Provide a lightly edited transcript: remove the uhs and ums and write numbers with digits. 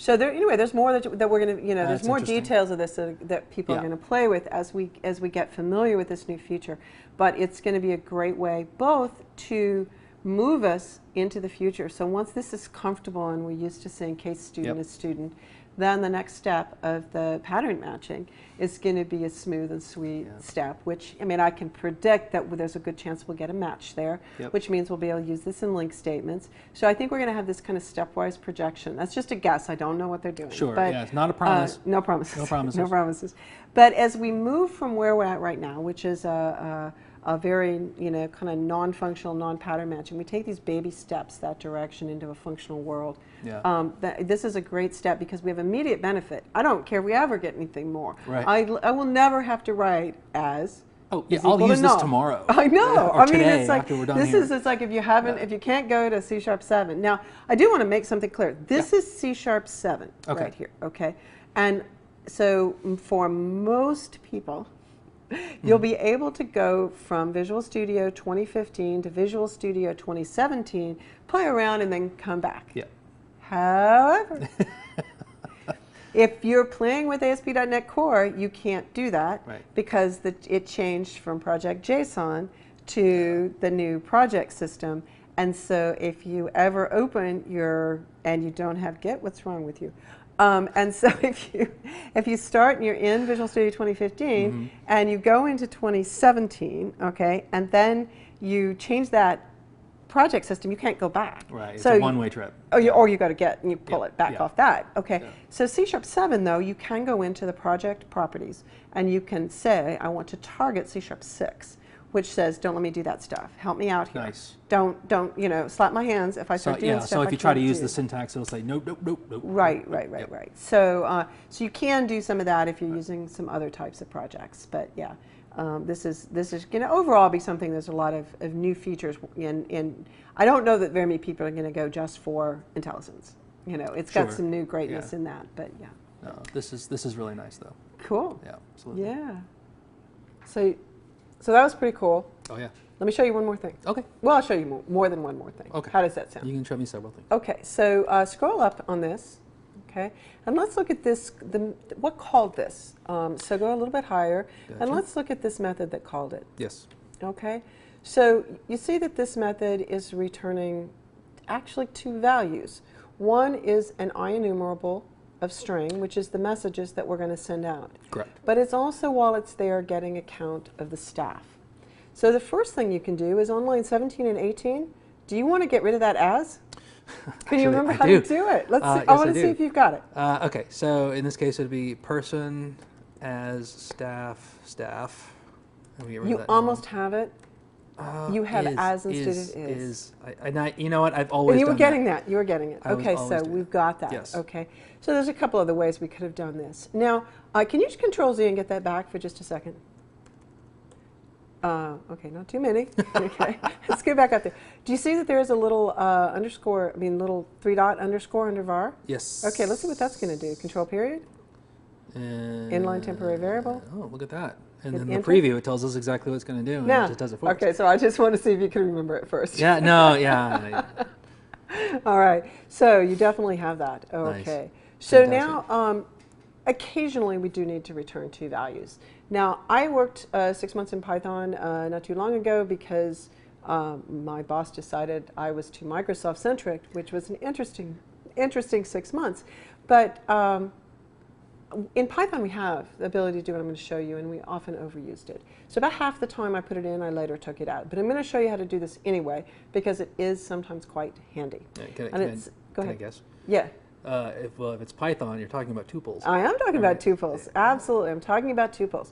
So there, anyway, there's more that we're going to, you know, there's That's more interesting. details of this that people are going to play with as we get familiar with this new feature. But it's going to be a great way both to move us into the future. So once this is comfortable and we're used to saying case student is student, then the next step of the pattern matching is going to be a smooth and sweet step, which, I mean, I can predict that there's a good chance we'll get a match there, which means we'll be able to use this in link statements. So I think we're going to have this kind of stepwise projection. That's just a guess. I don't know what they're doing. Sure, but, it's not a promise. No promises. No promises. No promises. But as we move from where we're at right now, which is a very, you know, kind of non-functional, non-pattern matching, we take these baby steps that direction into a functional world. This is a great step because we have immediate benefit. I don't care if we ever get anything more. Right. I will never have to write as. Oh, yeah, I'll use this tomorrow. I know. Or I mean, today, it's like after we're done this here. is. It's like if you haven't, if you can't go to C#7. Now, I do want to make something clear. This is C#7 right here. Okay, and so for most people, you'll be able to go from Visual Studio 2015 to Visual Studio 2017, play around, and then come back. However, if you're playing with ASP.NET Core, you can't do that because it changed from Project JSON to the new project system. And so if you ever open and you don't have Git, what's wrong with you? And so if you start and you're in Visual Studio 2015 and you go into 2017, okay, and then you change that project system, you can't go back. Right, it's so a one-way trip. Or you go to Git and you pull it back off that. Okay, so C#7 though, you can go into the project properties and you can say, I want to target C#6. Which says, don't let me do that stuff. Help me out here. Nice. Don't, you know, slap my hands if I start doing stuff. So if you try to use the syntax, syntax, it'll say nope, nope, nope, nope. Right. So, so you can do some of that if you're using some other types of projects. But yeah, this is going to overall be something. There's a lot of new features, and I don't know that very many people are going to go just for IntelliSense. You know, it's got some new greatness in that. But yeah. No, this is really nice though. Cool. Yeah, absolutely. Yeah. So that was pretty cool. Oh yeah. Let me show you one more thing. Okay. Well, I'll show you more than one more thing. Okay. How does that sound? You can show me several things. Okay, so scroll up on this, okay, and let's look at this, what called this. So go a little bit higher, and let's look at this method that called it. Yes. Okay, so you see that this method is returning actually two values. One is an IEnumerable of string, which is the messages that we're going to send out. Correct. But it's also, while it's there, getting a count of the staff. So the first thing you can do is on line 17 and 18, do you want to get rid of that as? Can you remember how to do it? Let's see. I want to see if you've got it. Okay, so in this case it would be person as staff. You almost have it. You have as instead of is. You know what? I've always and you were done getting that. You were getting it. Okay, so always we've got that. Yes. Okay. So there's a couple other ways we could have done this. Now, can you just Control Z and get that back for just a second? Okay, not too many. Okay, let's get back up there. Do you see that there is a little underscore? I mean, little 3-dot underscore under var? Yes. Okay, let's see what that's going to do. Control period. Inline temporary variable. Oh, look at that. And then Enter. the preview, it tells us exactly what it's going to do, and it just does it for us. Okay, so I just want to see if you can remember it first. Yeah, no, yeah. All right, so you definitely have that. Okay. Nice. So Fantastic. now, occasionally we do need to return two values. Now, I worked 6 months in Python not too long ago because my boss decided I was too Microsoft-centric, which was an interesting 6 months. But in Python, we have the ability to do what I'm going to show you, and we often overused it. So about half the time I put it in, I later took it out. But I'm going to show you how to do this anyway, because it is sometimes quite handy. Yeah, Go ahead. I guess? Yeah. If it's Python, you're talking about tuples. I am talking about tuples. Absolutely. I'm talking about tuples.